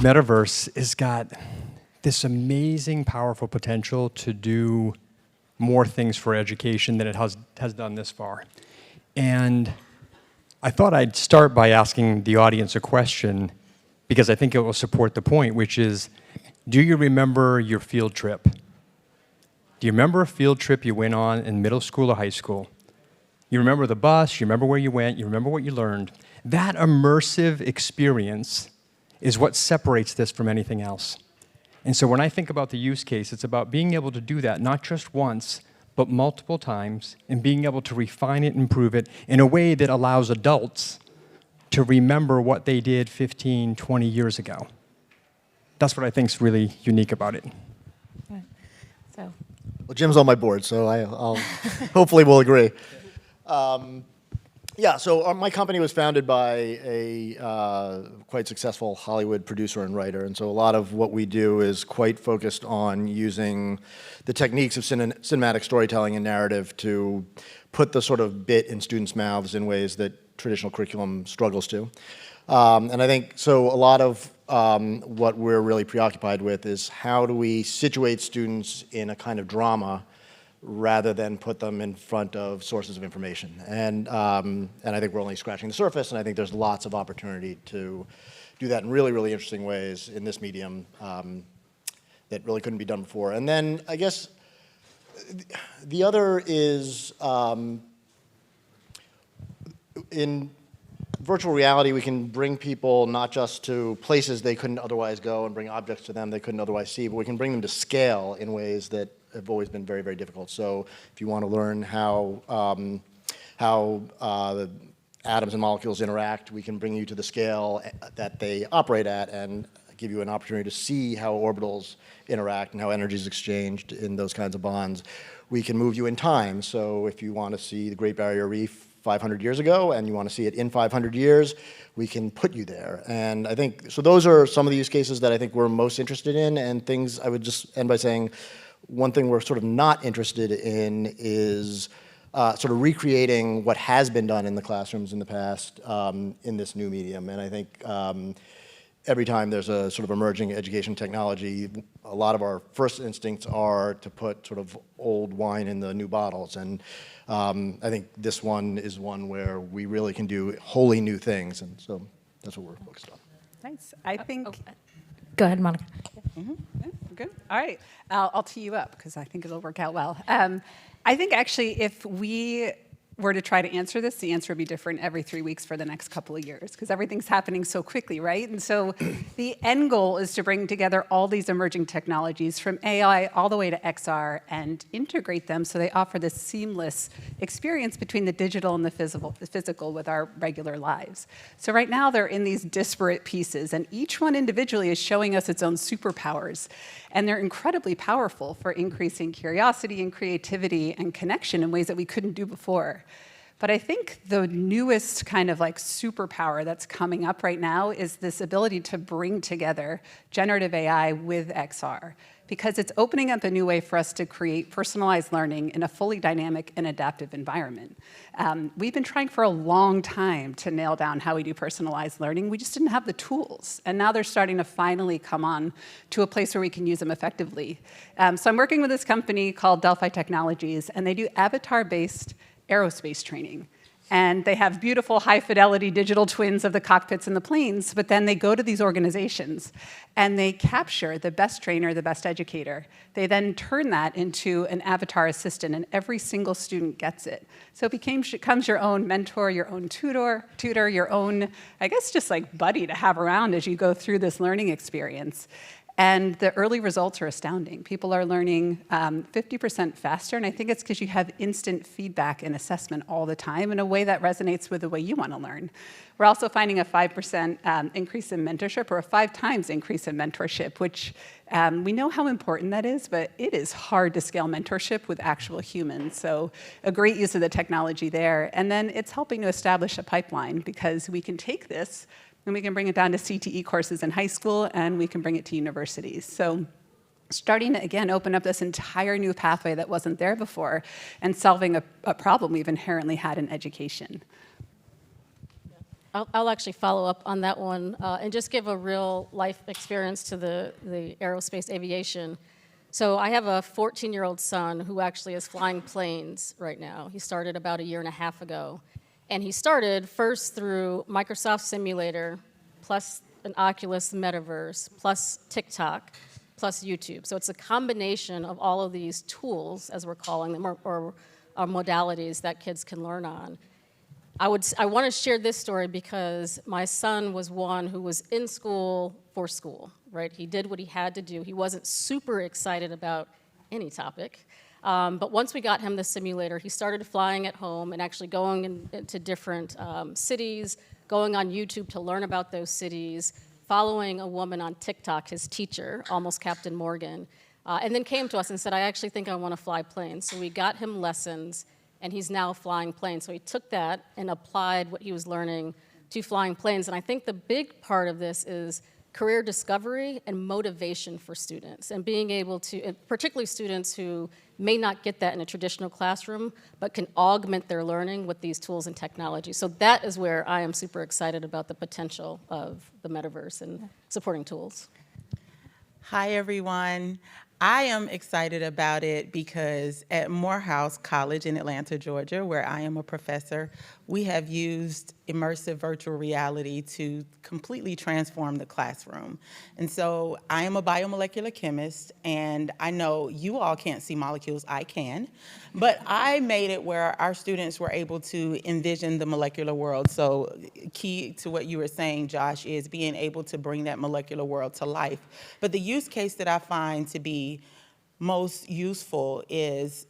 Metaverse has got this amazing, powerful potential to do more things for education than it has done this far. And I thought I'd start by asking the audience a question, because I think it will support the point, which is, do you remember your field trip? Do you remember a field trip you went on in middle school or high school? You remember the bus, you remember where you went, you remember what you learned. That immersive experience is what separates this from anything else. And so when I think about the use case, it's about being able to do that, not just once, but multiple times, and being able to refine it and improve it in a way that allows adults to remember what they did 15, 20 years ago. That's what I think is really unique about it. So. Well, Jim's on my board, so I'll hopefully we'll agree. Yeah, so my company was founded by a quite successful Hollywood producer and writer, and so a lot of what we do is quite focused on using the techniques of cinematic storytelling and narrative to put the sort of bit in students' mouths in ways that traditional curriculum struggles to. And I think, so a lot of what we're really preoccupied with is how do we situate students in a kind of drama rather than put them in front of sources of information. And I think we're only scratching the surface, and I think there's lots of opportunity to do that in really, really interesting ways in this medium that really couldn't be done before. And then I guess the other is in virtual reality, we can bring people not just to places they couldn't otherwise go and bring objects to them they couldn't otherwise see, but we can bring them to scale in ways that have always been very, very difficult. So if you want to learn how the atoms and molecules interact, we can bring you to the scale that they operate at and give you an opportunity to see how orbitals interact and how energy is exchanged in those kinds of bonds. We can move you in time. So if you want to see the Great Barrier Reef 500 years ago and you want to see it in 500 years, we can put you there. And I think, so those are some of the use cases that I think we're most interested in, and things I would just end by saying, one thing we're sort of not interested in is sort of recreating what has been done in the classrooms in the past in this new medium. And I think every time there's a sort of emerging education technology, a lot of our first instincts are to put sort of old wine in the new bottles. And I think this one is one where we really can do wholly new things. And so that's what we're focused on. Nice. I think... Go ahead, Monica. Mm-hmm. Yeah, good. All right. I'll tee you up because I think it'll work out well. I think actually if we were to try to answer this, the answer would be different every 3 weeks for the next couple of years because everything's happening so quickly, right? And so the end goal is to bring together all these emerging technologies from AI all the way to XR and integrate them so they offer this seamless experience between the digital and the physical with our regular lives. So right now they're in these disparate pieces and each one individually is showing us its own superpowers. And they're incredibly powerful for increasing curiosity and creativity and connection in ways that we couldn't do before. But I think the newest kind of like superpower that's coming up right now is this ability to bring together generative AI with XR, because it's opening up a new way for us to create personalized learning in a fully dynamic and adaptive environment. We've been trying for a long time to nail down how we do personalized learning. We just didn't have the tools. And now they're starting to finally come on to a place where we can use them effectively. So I'm working with this company called Delphi Technologies, and they do avatar-based aerospace training. And they have beautiful high-fidelity digital twins of the cockpits and the planes, but then they go to these organizations and they capture the best trainer, the best educator. They then turn that into an avatar assistant, and every single student gets it. So it becomes your own mentor, your own tutor, your own, I guess, just like buddy to have around as you go through this learning experience. And the early results are astounding. People are learning 50% faster, and I think it's because you have instant feedback and assessment all the time in a way that resonates with the way you want to learn. We're also finding a 5% increase in mentorship, or a 5 times increase in mentorship, which we know how important that is, but it is hard to scale mentorship with actual humans. So a great use of the technology there. And then it's helping to establish a pipeline, because we can take this and we can bring it down to CTE courses in high school, and we can bring it to universities. So starting to, again, open up this entire new pathway that wasn't there before and solving a problem we've inherently had in education. I'll actually follow up on that one and just give a real life experience to the aerospace aviation. So I have a 14-year-old son who actually is flying planes right now. He started about a year and a half ago. And he started first through Microsoft Simulator, plus an Oculus Metaverse, plus TikTok, plus YouTube. So it's a combination of all of these tools, as we're calling them, or modalities that kids can learn on. I want to share this story because my son was one who was in school for school, right? He did what he had to do. He wasn't super excited about any topic. But once we got him the simulator, he started flying at home and actually going into different cities, going on YouTube to learn about those cities, following a woman on TikTok, his teacher, almost Captain Morgan, and then came to us and said, I actually think I want to fly planes. So we got him lessons, and he's now flying planes. So he took that and applied what he was learning to flying planes. And I think the big part of this is career discovery and motivation for students, and being able to, particularly students who may not get that in a traditional classroom, but can augment their learning with these tools and technology. So that is where I am super excited about the potential of the metaverse and supporting tools. Hi, everyone. I am excited about it because at Morehouse College in Atlanta, Georgia, where I am a professor, we have used immersive virtual reality to completely transform the classroom. And so I am a biomolecular chemist, and I know you all can't see molecules, I can, but I made it where our students were able to envision the molecular world. So key to what you were saying, Josh, is being able to bring that molecular world to life. But the use case that I find to be most useful is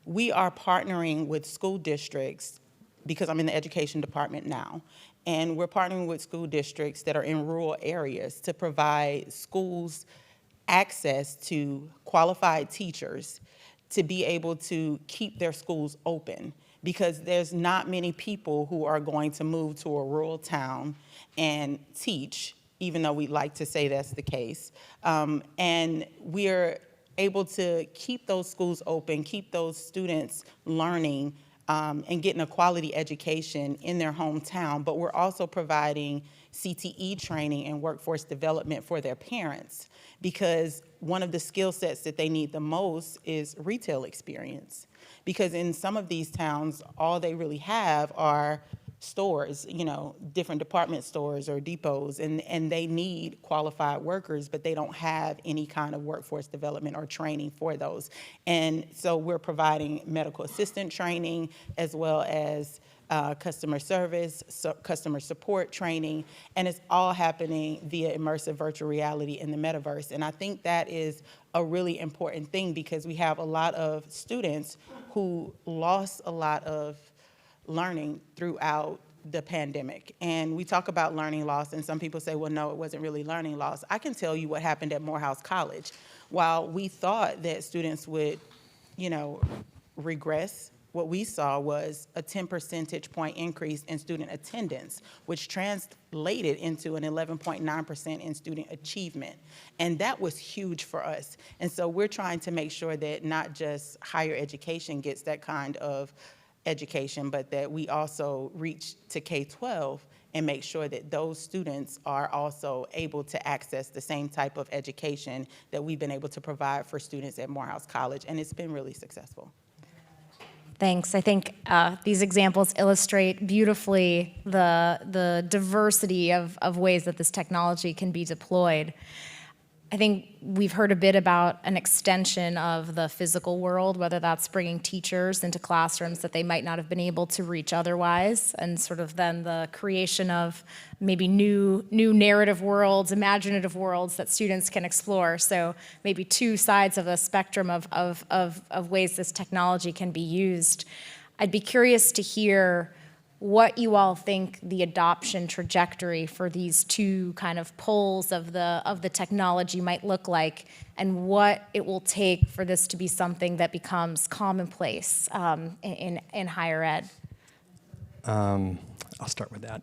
we are partnering with school districts, because I'm in the education department now, and we're partnering with school districts that are in rural areas to provide schools access to qualified teachers to be able to keep their schools open, because there's not many people who are going to move to a rural town and teach, even though we'd like to say that's the case. And we're able to keep those schools open, keep those students learning and getting a quality education in their hometown, but we're also providing CTE training and workforce development for their parents, because one of the skill sets that they need the most is retail experience. Because in some of these towns, all they really have are stores, you know, different department stores or depots, and they need qualified workers, but they don't have any kind of workforce development or training for those. And so we're providing medical assistant training, as well as customer service, customer support training, and it's all happening via immersive virtual reality in the metaverse. And I think that is a really important thing, because we have a lot of students who lost a lot of learning throughout the pandemic. And we talk about learning loss, and some people say, well, no, it wasn't really learning loss. I can tell you what happened at Morehouse College. While we thought that students would, you know, regress, what we saw was a 10 percentage point increase in student attendance, which translated into an 11.9% in student achievement. And that was huge for us. And so we're trying to make sure that not just higher education gets that kind of education, but that we also reach to K-12 and make sure that those students are also able to access the same type of education that we've been able to provide for students at Morehouse College, and it's been really successful. Thanks. I think these examples illustrate beautifully the diversity of ways that this technology can be deployed. I think we've heard a bit about an extension of the physical world, whether that's bringing teachers into classrooms that they might not have been able to reach otherwise, and sort of then the creation of maybe new narrative worlds, imaginative worlds that students can explore. So maybe two sides of the spectrum of ways this technology can be used. I'd be curious to hear what you all think the adoption trajectory for these two kind of poles of the technology might look like, and what it will take for this to be something that becomes commonplace in higher ed. I'll start with that.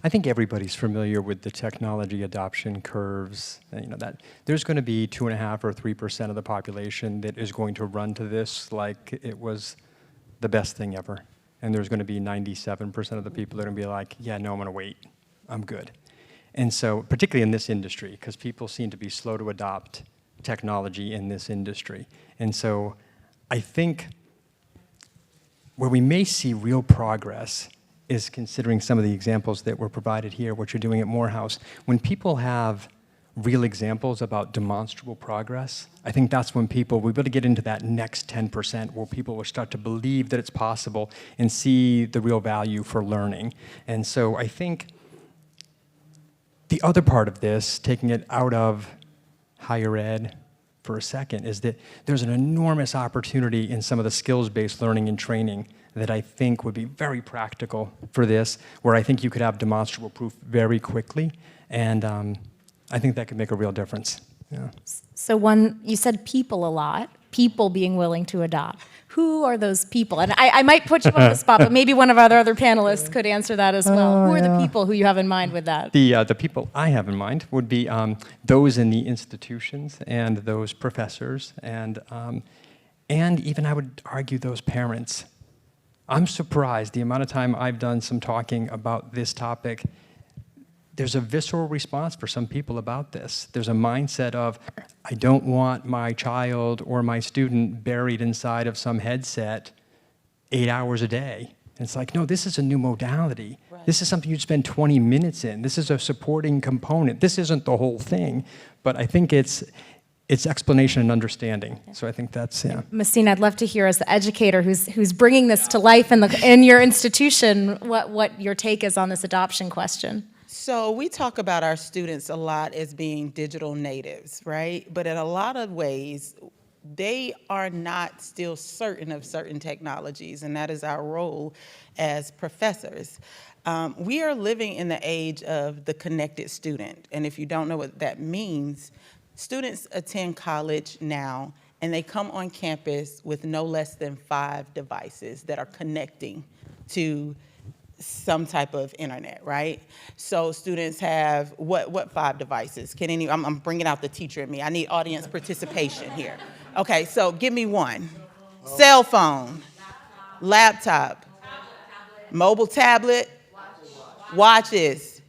I think everybody's familiar with the technology adoption curves. You know, that there's going to be 2.5 or 3% of the population that is going to run to this like it was the best thing ever. and there's going to be 97% of the people that are going to be like, yeah, no, I'm going to wait. I'm good. And so, particularly in this industry, because people seem to be slow to adopt technology in this industry. And so I think where we may see real progress is considering some of the examples that were provided here, what you're doing at Morehouse. When people have real examples about demonstrable progress, I think that's when we'll be able to get into that next 10% where people will start to believe that it's possible and see the real value for learning. And so I think the other part of this, taking it out of higher ed for a second, is that there's an enormous opportunity in some of the skills-based learning and training that I think would be very practical for this, where I think you could have demonstrable proof very quickly, and I think that could make a real difference. Yeah. So you said people a lot, people being willing to adopt. Who are those people? And I might put you on the spot, but maybe one of our other panelists could answer that as well. Who are the people who you have in mind with that? The people I have in mind would be those in the institutions and those professors and even I would argue those parents. I'm surprised the amount of time I've done some talking about this topic. There's a visceral response for some people about this. There's a mindset of, I don't want my child or my student buried inside of some headset 8 hours a day. And it's like, no, this is a new modality. Right. This is something you'd spend 20 minutes in. This is a supporting component. This isn't the whole thing, but I think it's explanation and understanding. Yeah. So I think that's, yeah. Muhsinah, I'd love to hear, as the educator who's bringing this to life in your institution, what your take is on this adoption question. So we talk about our students a lot as being digital natives, right? But in a lot of ways, they are not still certain of certain technologies, and that is our role as professors. We are living in the age of the connected student, and if you don't know what that means, students attend college now, and they come on campus with no less than 5 devices that are connecting to some type of internet, right? So students have what 5 devices? I'm bringing out the teacher in me. I need audience participation here. Okay, so give me one. Cell phone, laptop, mobile tablet, watches,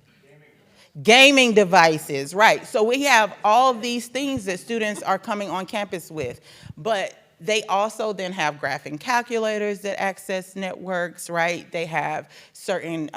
gaming devices, right? So we have all these things that students are coming on campus with, but they also then have graphing calculators that access networks, right? They have certain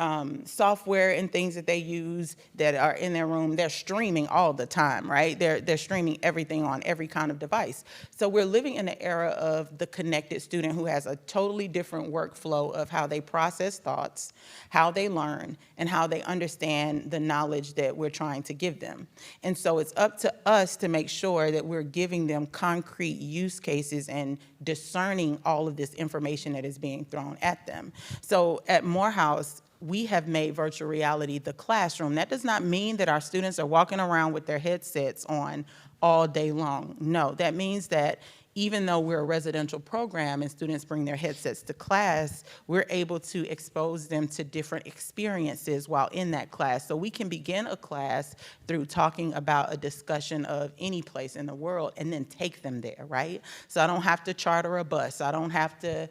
software and things that they use that are in their room. They're streaming all the time, right? They're streaming everything on every kind of device. So we're living in the era of the connected student who has a totally different workflow of how they process thoughts, how they learn, and how they understand the knowledge that we're trying to give them. And so it's up to us to make sure that we're giving them concrete use cases and discerning all of this information that is being thrown at them. So at Morehouse, we have made virtual reality the classroom. That does not mean that our students are walking around with their headsets on all day long. No, that means that even though we're a residential program and students bring their headsets to class, we're able to expose them to different experiences while in that class. So we can begin a class through talking about a discussion of any place in the world and then take them there, right? So I don't have to charter a bus. I don't have to,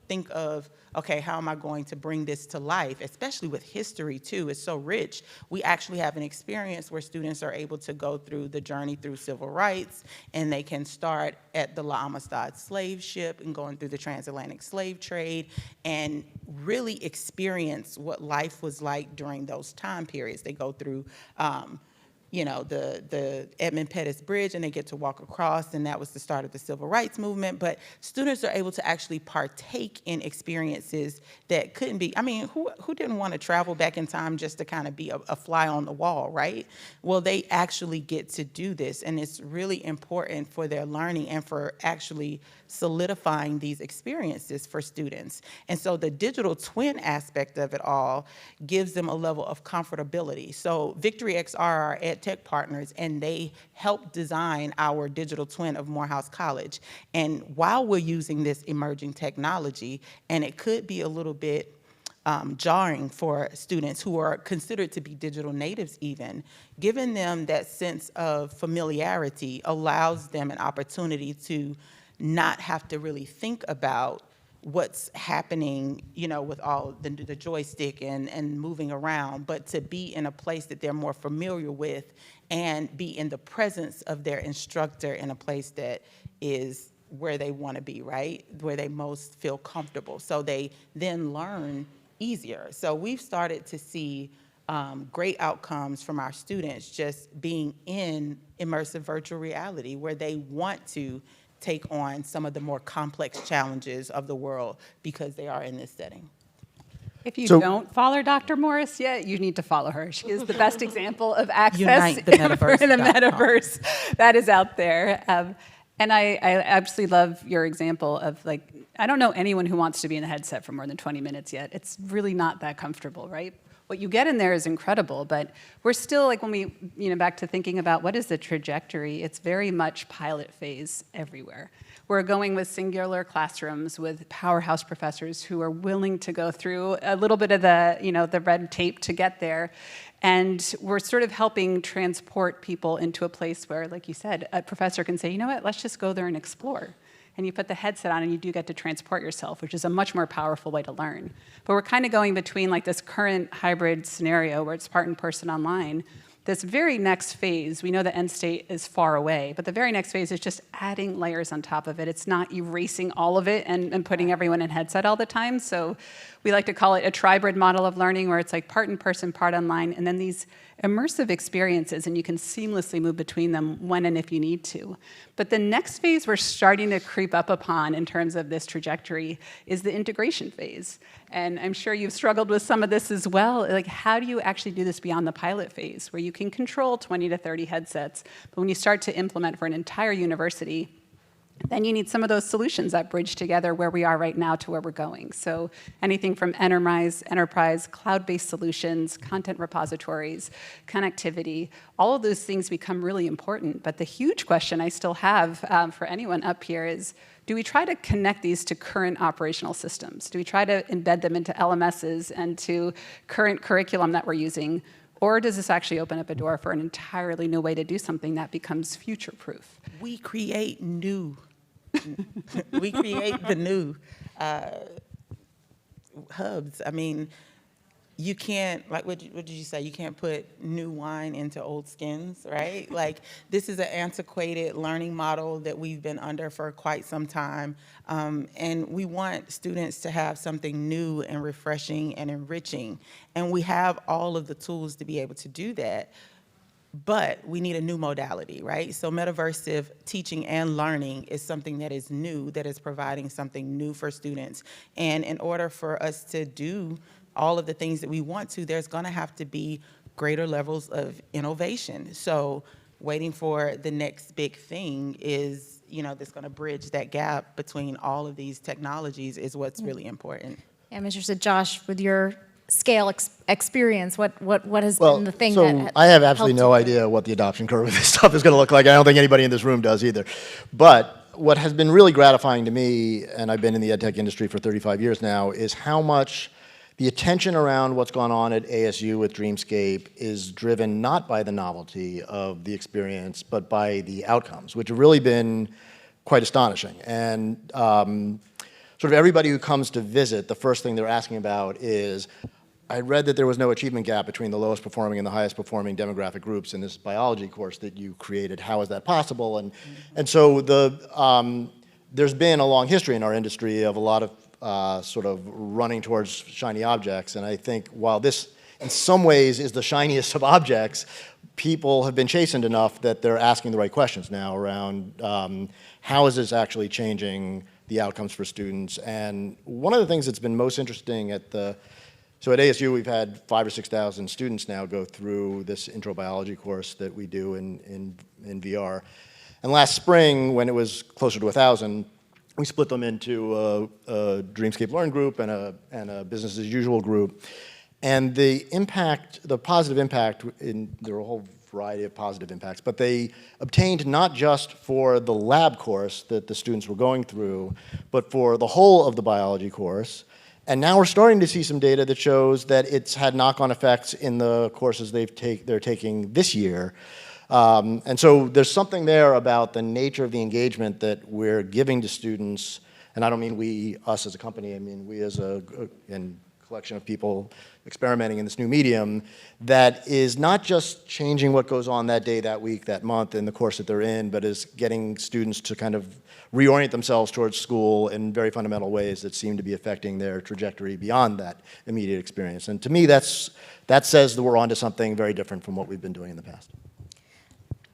think of, okay, how am I going to bring this to life? Especially with history, too. It's so rich. We actually have an experience where students are able to go through the journey through civil rights, and they can start at the La Amistad slave ship and going through the transatlantic slave trade and really experience what life was like during those time periods. They go through the Edmund Pettus Bridge, and they get to walk across, and that was the start of the civil rights movement. But students are able to actually partake in experiences that couldn't be, who didn't want to travel back in time just to kind of be a fly on the wall, right? Well, they actually get to do this, and it's really important for their learning and for actually solidifying these experiences for students. And so the digital twin aspect of it all gives them a level of comfortability. So Victory XR are our ed tech partners, and they help design our digital twin of Morehouse College. And while we're using this emerging technology, and it could be a little bit jarring for students who are considered to be digital natives even, giving them that sense of familiarity allows them an opportunity to not have to really think about what's happening, with all the joystick and moving around, but to be in a place that they're more familiar with and be in the presence of their instructor in a place that is where they want to be, right? Where they most feel comfortable. So they then learn easier. So we've started to see great outcomes from our students just being in immersive virtual reality, where they want to take on some of the more complex challenges of the world because they are in this setting. If you So- don't follow Dr. Morris yet, you need to follow her. She is the best example of access Unite the in the Metaverse.com. metaverse that is out there. And I absolutely love your example of, like, I don't know anyone who wants to be in a headset for more than 20 minutes yet. It's really not that comfortable, right? What you get in there is incredible, but we're still, like, when we, back to thinking about what is the trajectory, it's very much pilot phase everywhere. We're going with singular classrooms with powerhouse professors who are willing to go through a little bit of the, the red tape to get there. And we're sort of helping transport people into a place where, like you said, a professor can say, you know what, let's just go there and explore. And you put the headset on and you do get to transport yourself, which is a much more powerful way to learn. But we're kind of going between, like, this current hybrid scenario where it's part in-person online. This very next phase, we know the end state is far away, but the very next phase is just adding layers on top of it. It's not erasing all of it and putting everyone in headset all the time. So we like to call it a tribrid model of learning, where it's like part in person, part online, and then these immersive experiences, and you can seamlessly move between them when and if you need to. But the next phase we're starting to creep up upon in terms of this trajectory is the integration phase. And I'm sure you've struggled with some of this as well. Like, how do you actually do this beyond the pilot phase, where you can control 20 to 30 headsets, but when you start to implement for an entire university, then you need some of those solutions that bridge together where we are right now to where we're going. So anything from enterprise, cloud-based solutions, content repositories, connectivity, all of those things become really important. But the huge question I still have for anyone up here is, do we try to connect these to current operational systems? Do we try to embed them into LMSs and to current curriculum that we're using? Or does this actually open up a door for an entirely new way to do something that becomes future-proof? We create new. We create the new hubs. I mean, you can't, like, what did you say? You can't put new wine into old skins, right? Like, this is an antiquated learning model that we've been under for quite some time. And we want students to have something new and refreshing and enriching. And we have all of the tools to be able to do that. But we need a new modality, right? So metaversive teaching and learning is something that is new, that is providing something new for students. And in order for us to do all of the things that we want to, there's gonna have to be greater levels of innovation. So waiting for the next big thing is, that's gonna bridge that gap between all of these technologies is what's really important. Yeah, I'm interested, Josh, with your scale experience, what has been the thing that I have absolutely helped no you? idea what the adoption curve of this stuff is going to look like. I don't think anybody in this room does either. But what has been really gratifying to me, and I've been in the ed tech industry for 35 years now, is how much the attention around what's gone on at ASU with Dreamscape is driven not by the novelty of the experience, but by the outcomes, which have really been quite astonishing. And sort of everybody who comes to visit, the first thing they're asking about is, I read that there was no achievement gap between the lowest performing and the highest performing demographic groups in this biology course that you created. How is that possible? And so there's been a long history in our industry of a lot of sort of running towards shiny objects. And I think while this in some ways is the shiniest of objects, people have been chastened enough that they're asking the right questions now around how is this actually changing the outcomes for students. And one of the things that's been most interesting so at ASU, we've had 5,000 or 6,000 students now go through this intro biology course that we do in VR. And last spring, when it was closer to 1,000, we split them into a Dreamscape Learn group and a business as usual group. And the positive impact, there were a whole variety of positive impacts, but they obtained not just for the lab course that the students were going through, but for the whole of the biology course. And now we're starting to see some data that shows that it's had knock-on effects in the courses they're taking this year. And so there's something there about the nature of the engagement that we're giving to students and I don't mean us as a company, I mean we as a collection of people experimenting in this new medium, that is not just changing what goes on that day, that week, that month in the course that they're in, but is getting students to kind of reorient themselves towards school in very fundamental ways that seem to be affecting their trajectory beyond that immediate experience. And to me, that says that we're onto something very different from what we've been doing in the past.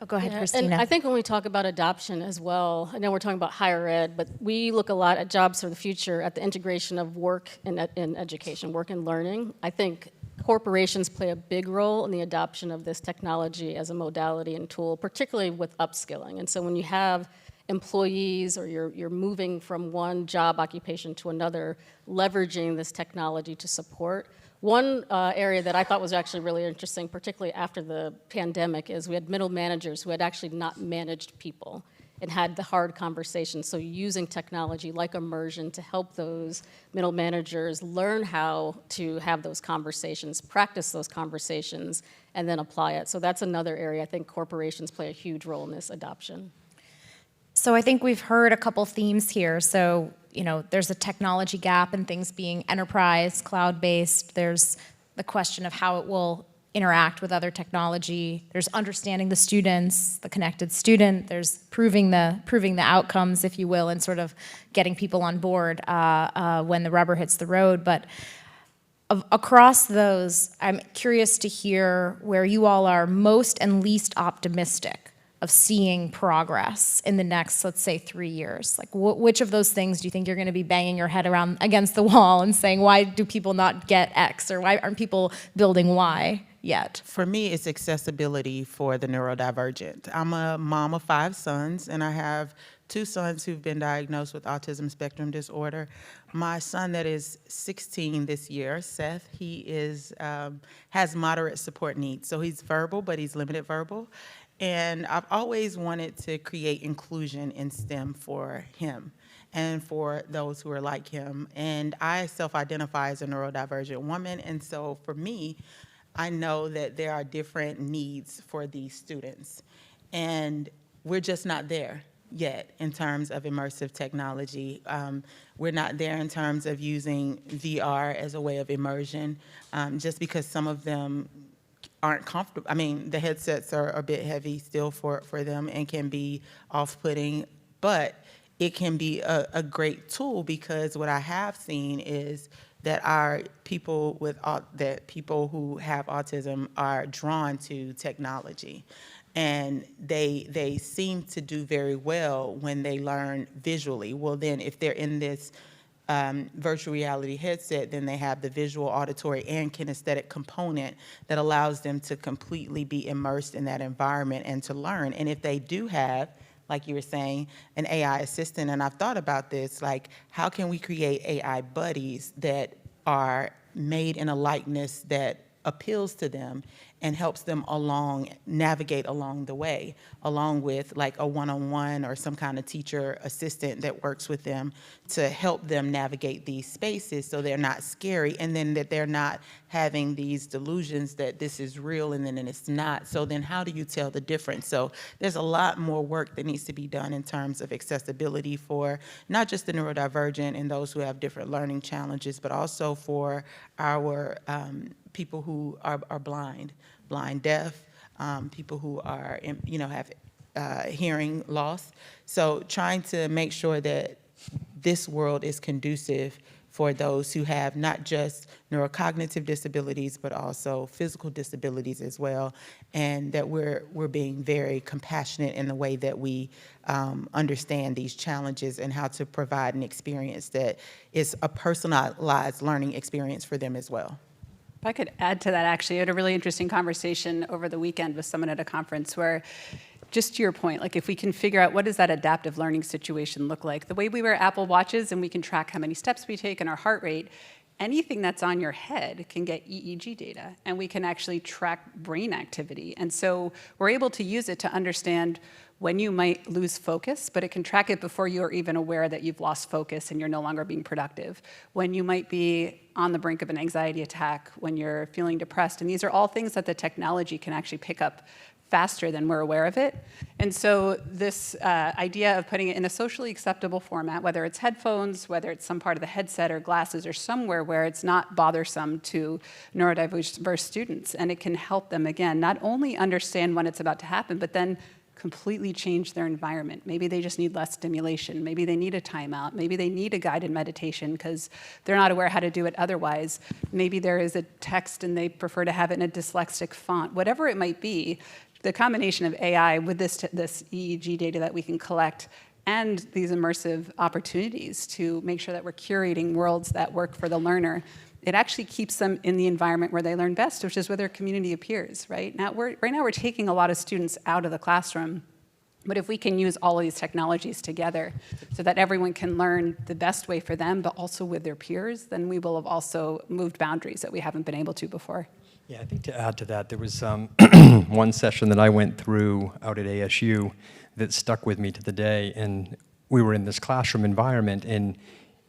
Oh, go ahead, Yeah, Kristina. and I think when we talk about adoption as well, I know we're talking about higher ed, but we look a lot at jobs for the future, at the integration of work in education, work and learning. I think corporations play a big role in the adoption of this technology as a modality and tool, particularly with upskilling. And so when you have employees or you're moving from one job occupation to another, leveraging this technology to support. One area that I thought was actually really interesting, particularly after the pandemic, is we had middle managers who had actually not managed people and had the hard conversations. So using technology like immersion to help those middle managers learn how to have those conversations, practice those conversations, and then apply it. So that's another area I think corporations play a huge role in this adoption. So I think we've heard a couple themes here. So, there's a technology gap in things being enterprise, cloud-based. There's the question of how it will interact with other technology. There's understanding the students, the connected student. There's proving the outcomes, if you will, and sort of getting people on board when the rubber hits the road. But across those, I'm curious to hear where you all are most and least optimistic of seeing progress in the next, let's say, 3 years. Like, which of those things do you think you're going to be banging your head around against the wall and saying, why do people not get X, or why aren't people building Y yet? For me, it's accessibility for the neurodivergent. I'm a mom of 5 sons, and I have 2 sons who've been diagnosed with autism spectrum disorder. My son that is 16 this year, Seth, he has moderate support needs. So he's verbal, but he's limited verbal. And I've always wanted to create inclusion in STEM for him and for those who are like him. And I self-identify as a neurodivergent woman, and so for me, I know that there are different needs for these students. And we're just not there yet in terms of immersive technology. We're not there in terms of using VR as a way of immersion, just because some of them aren't comfortable. I mean, the headsets are a bit heavy still for them and can be off-putting, but it can be a great tool, because what I have seen is that people who have autism are drawn to technology, and they seem to do very well when they learn visually. Well, then if they're in this virtual reality headset, then they have the visual, auditory, and kinesthetic component that allows them to completely be immersed in that environment and to learn. And if they do have, like you were saying, an AI assistant, and I've thought about this, like, how can we create AI buddies that are made in a likeness that appeals to them and helps them navigate along the way, along with like a one-on-one or some kind of teacher assistant that works with them to help them navigate these spaces so they're not scary, and then that they're not having these delusions that this is real and then it's not. So then how do you tell the difference? So there's a lot more work that needs to be done in terms of accessibility for not just the neurodivergent and those who have different learning challenges, but also for our people who are blind, deaf, people who are, have hearing loss. So trying to make sure that this world is conducive for those who have not just neurocognitive disabilities, but also physical disabilities as well, and that we're being very compassionate in the way that we understand these challenges and how to provide an experience that is a personalized learning experience for them as well. If I could add to that, actually, I had a really interesting conversation over the weekend with someone at a conference where, just to your point, like if we can figure out what does that adaptive learning situation look like, the way we wear Apple Watches and we can track how many steps we take and our heart rate, anything that's on your head can get EEG data, and we can actually track brain activity. And so we're able to use it to understand when you might lose focus, but it can track it before you're even aware that you've lost focus and you're no longer being productive. When you might be on the brink of an anxiety attack, when you're feeling depressed. And these are all things that the technology can actually pick up faster than we're aware of it. And so this idea of putting it in a socially acceptable format, whether it's headphones, whether it's some part of the headset or glasses or somewhere where it's not bothersome to neurodiverse students, and it can help them, again, not only understand when it's about to happen, but then completely change their environment. Maybe they just need less stimulation. Maybe they need a timeout. Maybe they need a guided meditation because they're not aware how to do it otherwise. Maybe there is a text and they prefer to have it in a dyslexic font. Whatever it might be, the combination of AI with this EEG data that we can collect and these immersive opportunities to make sure that we're curating worlds that work for the learner, it actually keeps them in the environment where they learn best, which is with their community of peers, right? Right now we're taking a lot of students out of the classroom, but if we can use all of these technologies together so that everyone can learn the best way for them, but also with their peers, then we will have also moved boundaries that we haven't been able to before. Yeah, I think to add to that, there was one session that I went through out at ASU that stuck with me to the day, and we were in this classroom environment, and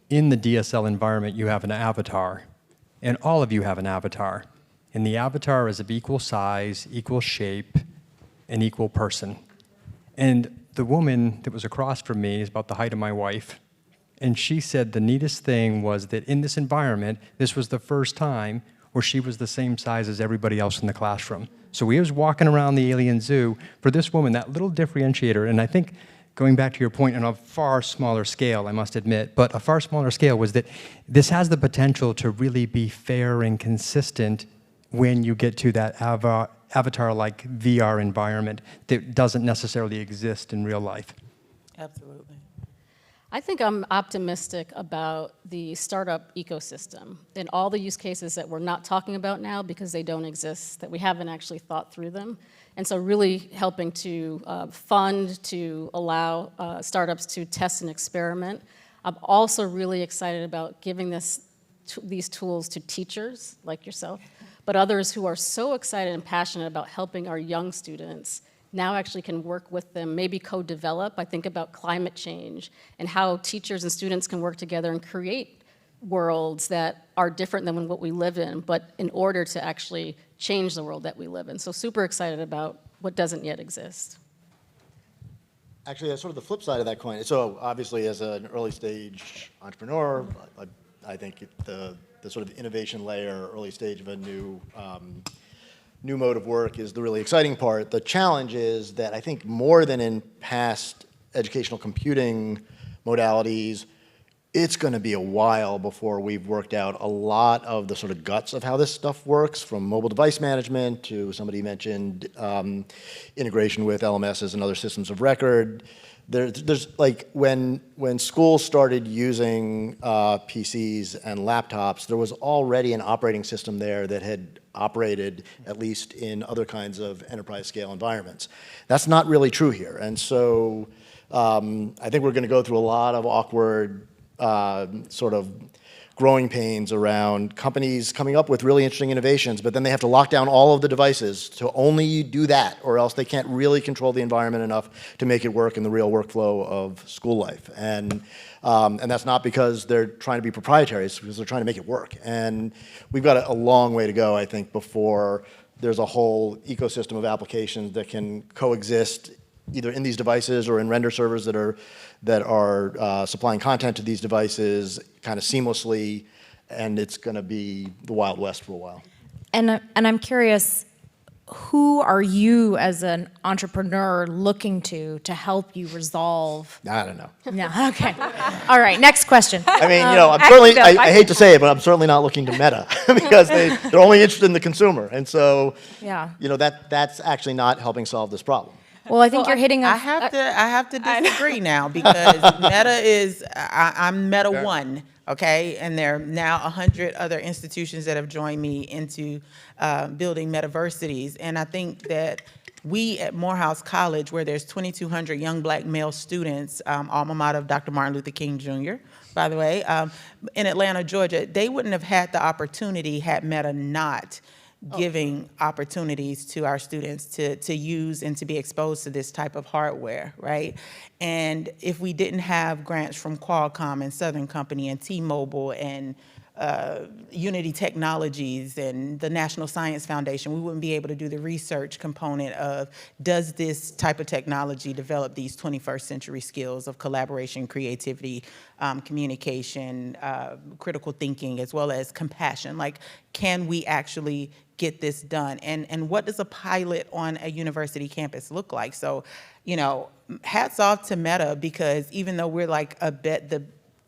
in the DSL environment, you have an avatar. And all of you have an avatar. And the avatar is of equal size, equal shape, and equal person. And the woman that was across from me is about the height of my wife. And she said the neatest thing was that in this environment, this was the first time where she was the same size as everybody else in the classroom. So we was walking around the alien zoo. For this woman, that little differentiator, and I think going back to your point on a far smaller scale, I must admit, but a far smaller scale was that this has the potential to really be fair and consistent when you get to that avatar-like VR environment that doesn't necessarily exist in real life. Absolutely. I think I'm optimistic about the startup ecosystem and all the use cases that we're not talking about now because they don't exist, that we haven't actually thought through them. And so really helping to fund, to allow startups to test and experiment. I'm also really excited about giving these tools to teachers like yourself, but others who are so excited and passionate about helping our young students now actually can work with them, maybe co-develop. I think about climate change and how teachers and students can work together and create worlds that are different than what we live in, but in order to actually change the world that we live in. So super excited about what doesn't yet exist. Actually, that's sort of the flip side of that coin. So obviously, as an early stage entrepreneur, I think the sort of innovation layer, early stage of a new mode of work is the really exciting part. The challenge is that I think more than in past educational computing modalities, it's going to be a while before we've worked out a lot of the sort of guts of how this stuff works, from mobile device management to, somebody mentioned, integration with LMSs and other systems of record. There's like, when schools started using PCs and laptops, there was already an operating system there that had operated, at least in other kinds of enterprise scale environments. That's not really true here. And so I think we're going to go through a lot of awkward sort of growing pains around companies coming up with really interesting innovations, but then they have to lock down all of the devices to only do that, or else they can't really control the environment enough to make it work in the real workflow of school life. And that's not because they're trying to be proprietary, it's because they're trying to make it work. And we've got a long way to go, I think, before there's a whole ecosystem of applications that can coexist either in these devices or in render servers that are supplying content to these devices kind of seamlessly, and it's going to be the Wild West for a while. And I'm curious, who are you as an entrepreneur looking to help you resolve? I don't know. No, okay. All right, next question. I mean, you know, I'm certainly, I hate to say it, but I'm certainly not looking to Meta because they're only interested in the consumer. And so, Yeah. you know, that's actually not helping solve this problem. Well, I think you're hitting a... I have to disagree now because Meta is, I'm Meta 1, okay? And there are now 100 other institutions that have joined me into building Metaversities. And I think that we at Morehouse College, where there's 2,200 young black male students, alma mater of Dr. Martin Luther King Jr., by the way, in Atlanta, Georgia, they wouldn't have had the opportunity had Meta not giving opportunities to our students to use and to be exposed to this type of hardware, right? And if we didn't have grants from Qualcomm and Southern Company and T-Mobile and Unity Technologies and the National Science Foundation, we wouldn't be able to do the research component of, does this type of technology develop these 21st century skills of collaboration, creativity, communication, critical thinking, as well as compassion? Like, can we actually get this done? And what does a pilot on a university campus look like? So, you know, hats off to Meta, because even though we're like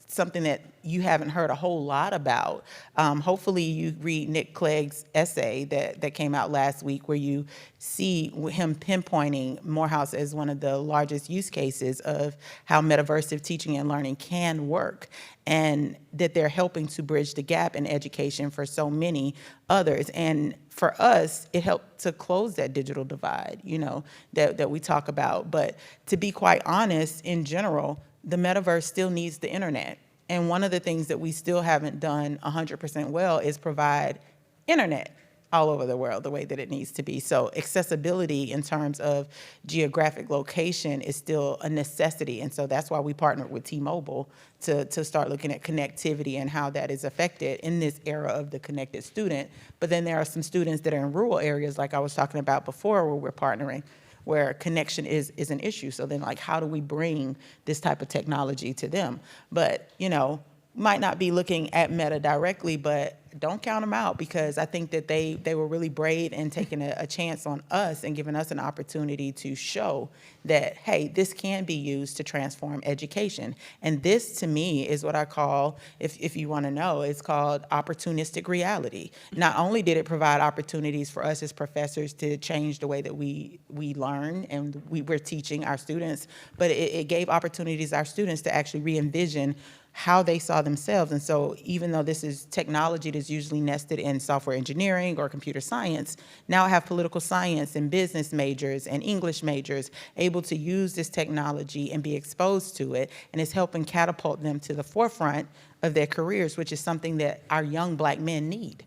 something that you haven't heard a whole lot about. Hopefully you read Nick Clegg's essay that came out last week, where you see him pinpointing Morehouse as one of the largest use cases of how metaversive teaching and learning can work, and that they're helping to bridge the gap in education for so many others. And for us, it helped to close that digital divide, you know, that we talk about. But to be quite honest, in general, the metaverse still needs the internet. And one of the things that we still haven't done 100% well is provide internet all over the world the way that it needs to be. So accessibility in terms of geographic location is still a necessity. And so that's why we partnered with T-Mobile to start looking at connectivity and how that is affected in this era of the connected student. But then there are some students that are in rural areas, like I was talking about before, where we're partnering, where connection is an issue. So then, like, how do we bring this type of technology to them? But, you know, might not be looking at Meta directly, but don't count them out, because I think that they were really brave in taking a chance on us and giving us an opportunity to show that, hey, this can be used to transform education. And this, to me, is what I call, if you want to know, it's called opportunistic reality. Not only did it provide opportunities for us as professors to change the way that we learn and we're teaching our students, but it gave opportunities to our students to actually re-envision how they saw themselves. And so even though this is technology that's usually nested in software engineering or computer science, now I have political science and business majors and English majors able to use this technology and be exposed to it, and it's helping catapult them to the forefront of their careers, which is something that our young Black men need.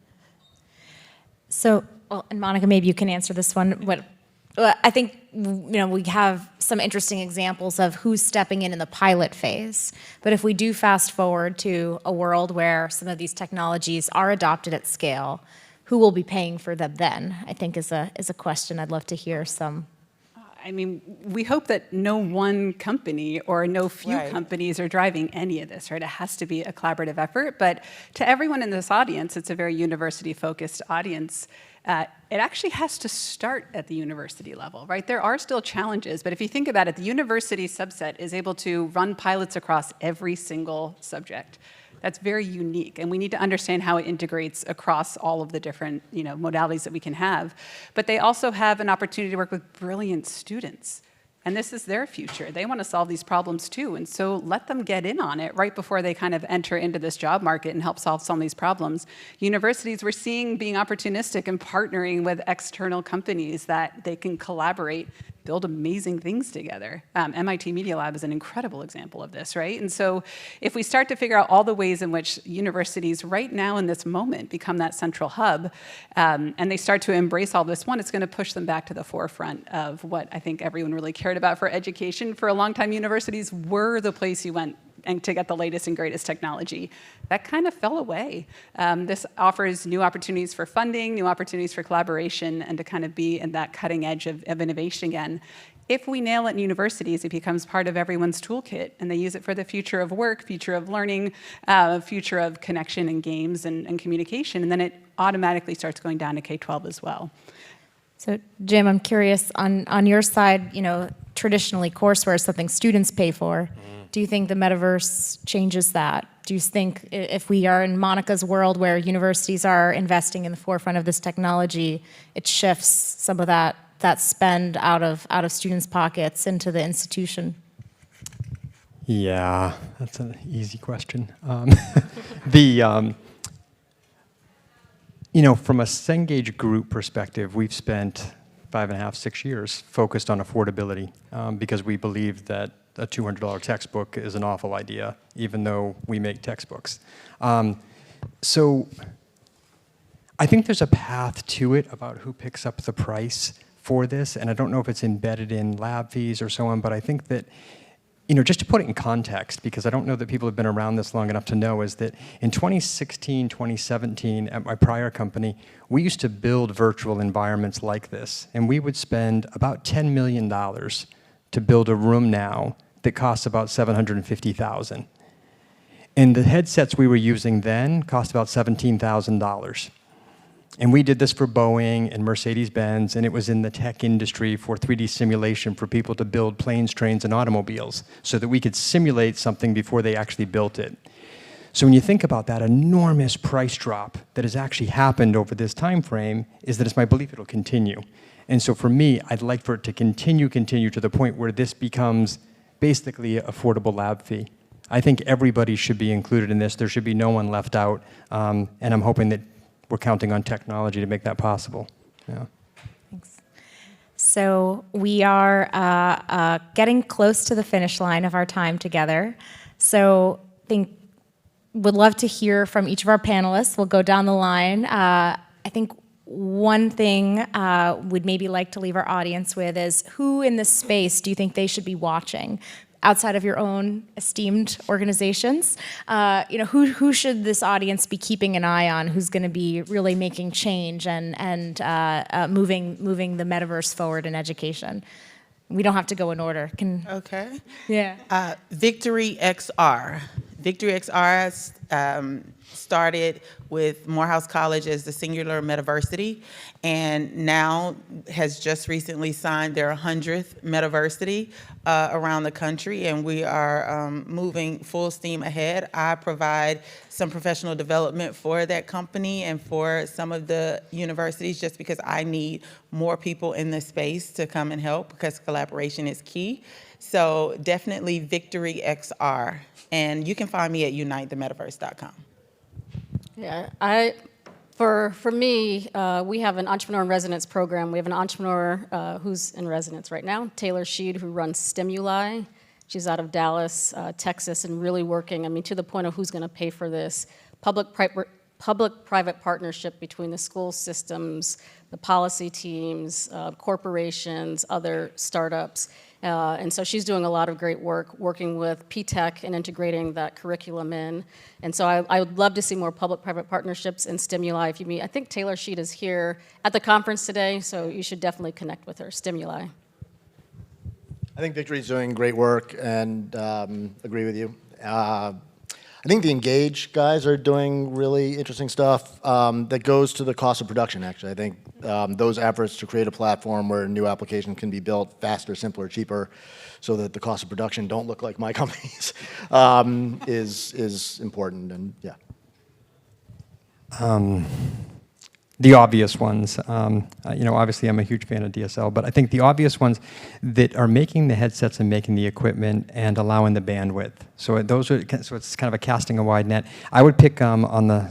So, well, and Monica, maybe you can answer this one. I think, you know, we have some interesting examples of who's stepping in the pilot phase. But if we do fast forward to a world where some of these technologies are adopted at scale, who will be paying for them then? I think is a question I'd love to hear some. I mean, we hope that no one company or no few companies are driving any of this, right? It has to be a collaborative effort. But to everyone in this audience, it's a very university-focused audience. It actually has to start at the university level, right? There are still challenges, but if you think about it, the university subset is able to run pilots across every single subject. That's very unique, and we need to understand how it integrates across all of the different, you know, modalities that we can have. But they also have an opportunity to work with brilliant students. And this is their future. They want to solve these problems too. And so let them get in on it right before they kind of enter into this job market and help solve some of these problems. Universities, we're seeing being opportunistic and partnering with external companies that they can collaborate, build amazing things together. MIT Media Lab is an incredible example of this, right? And so if we start to figure out all the ways in which universities right now in this moment become that central hub, and they start to embrace all this, one, it's going to push them back to the forefront of what I think everyone really cared about for education. For a long time, universities were the place you went and to get the latest and greatest technology. That kind of fell away. This offers new opportunities for funding, new opportunities for collaboration, and to kind of be in that cutting edge of innovation again. If we nail it in universities, it becomes part of everyone's toolkit, and they use it for the future of work, future of learning, future of connection and games and communication, and then it automatically starts going down to K-12 as well. So, Jim, I'm curious, on your side, you know, traditionally courseware is something students pay for. Do you think the metaverse changes that? Do you think if we are in Monica's world where universities are investing in the forefront of this technology, it shifts some of that spend out of students' pockets into the institution? Yeah, that's an easy question. You know, from a Cengage group perspective, we've spent 5.5, 6 years focused on affordability because we believe that a $200 textbook is an awful idea, even though we make textbooks. So I think there's a path to it about who picks up the price for this, and I don't know if it's embedded in lab fees or so on, but I think that just to put it in context, because I don't know that people have been around this long enough to know, is that in 2016, 2017, at my prior company, we used to build virtual environments like this, and we would spend about $10 million to build a room now that costs about $750,000. And the headsets we were using then cost about $17,000. And we did this for Boeing and Mercedes-Benz, and it was in the tech industry for 3D simulation for people to build planes, trains, and automobiles so that we could simulate something before they actually built it. So when you think about that enormous price drop that has actually happened over this time frame, is that it's my belief it'll continue. And so for me, I'd like for it to continue to the point where this becomes basically an affordable lab fee. I think everybody should be included in this. There should be no one left out, and I'm hoping that we're counting on technology to make that possible. Yeah. Thanks. So we are getting close to the finish line of our time together. So would love to hear from each of our panelists. We'll go down the line. I think one thing we'd maybe like to leave our audience with is, who in this space do you think they should be watching? Outside of your own esteemed organizations, who should this audience be keeping an eye on? Who's going to be really making change and moving the metaverse forward in education? We don't have to go in order. Okay. Yeah. Victory XR. Victory XR started with Morehouse College as the singular Metaversity, and now has just recently signed their 100th Metaversity around the country, and we are moving full steam ahead. I provide some professional development for that company and for some of the universities, just because I need more people in this space to come and help, because collaboration is key. So definitely Victory XR. And you can find me at unitethemetaverse.com. Yeah, for me, we have an entrepreneur in residence program. We have an entrepreneur who's in residence right now, Taylor Sheed, who runs Stimuli. She's out of Dallas, Texas, and really working, to the point of who's going to pay for this. Public-private partnership between the school systems, the policy teams, corporations, other startups. And so she's doing a lot of great work working with P-Tech and integrating that curriculum in. And so I would love to see more public-private partnerships and Stimuli. If you meet, I think Taylor Sheed is here at the conference today, so you should definitely connect with her, Stimuli. I think Victory's doing great work, and agree with you. I think the Cengage guys are doing really interesting stuff that goes to the cost of production, actually. I think those efforts to create a platform where new applications can be built faster, simpler, cheaper, so that the cost of production don't look like my company's, is important, and yeah. The obvious ones, obviously I'm a huge fan of DSL, but I think the obvious ones that are making the headsets and making the equipment and allowing the bandwidth. So it's kind of a casting a wide net. I would pick on the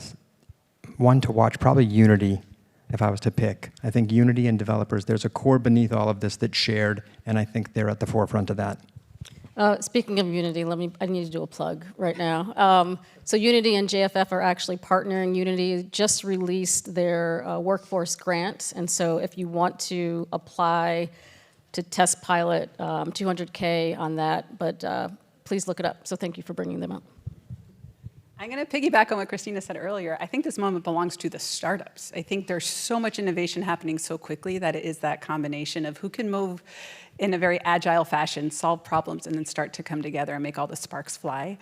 one to watch, probably Unity, if I was to pick. I think Unity and developers, there's a core beneath all of this that's shared, and I think they're at the forefront of that. Speaking of Unity, I need to do a plug right now. So Unity and JFF are actually partnering. Unity just released their workforce grant, and so if you want to apply to test pilot, $200K on that, but please look it up. So thank you for bringing them up. I'm going to piggyback on what Kristina said earlier. I think this moment belongs to the startups. I think there's so much innovation happening so quickly that it is that combination of who can move in a very agile fashion, solve problems, and then start to come together and make all the sparks fly.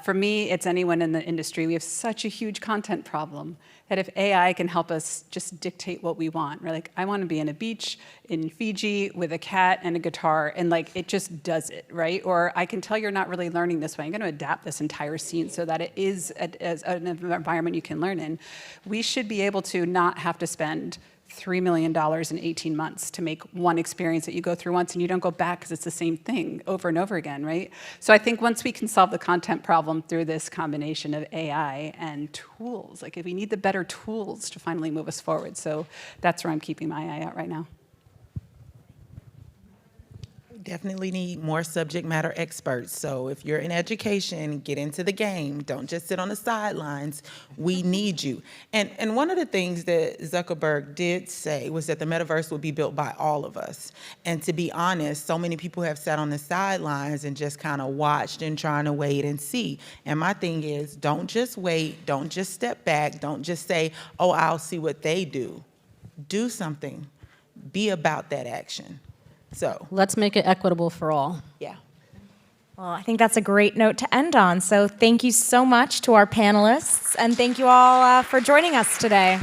For me, it's anyone in the industry. We have such a huge content problem that if AI can help us just dictate what we want, we're like, I want to be on a beach in Fiji with a cat and a guitar, and like it just does it, right? Or I can tell you're not really learning this way. I'm going to adapt this entire scene so that it is an environment you can learn in. We should be able to not have to spend $3 million in 18 months to make one experience that you go through once and you don't go back because it's the same thing over and over again, right? So I think once we can solve the content problem through this combination of AI and tools, like if we need the better tools to finally move us forward. So that's where I'm keeping my eye out right now. definitely need more subject matter experts. So if you're in education, get into the game. Don't just sit on the sidelines. We need you. And one of the things that Zuckerberg did say was that the metaverse would be built by all of us. And to be honest, so many people have sat on the sidelines and just kind of watched and trying to wait and see. And my thing is, don't just wait. Don't just step back. Don't just say, oh, I'll see what they do. Do something. Be about that action. So, Let's make it equitable for all. yeah. Well, I think that's a great note to end on. So thank you so much to our panelists, and thank you all for joining us today.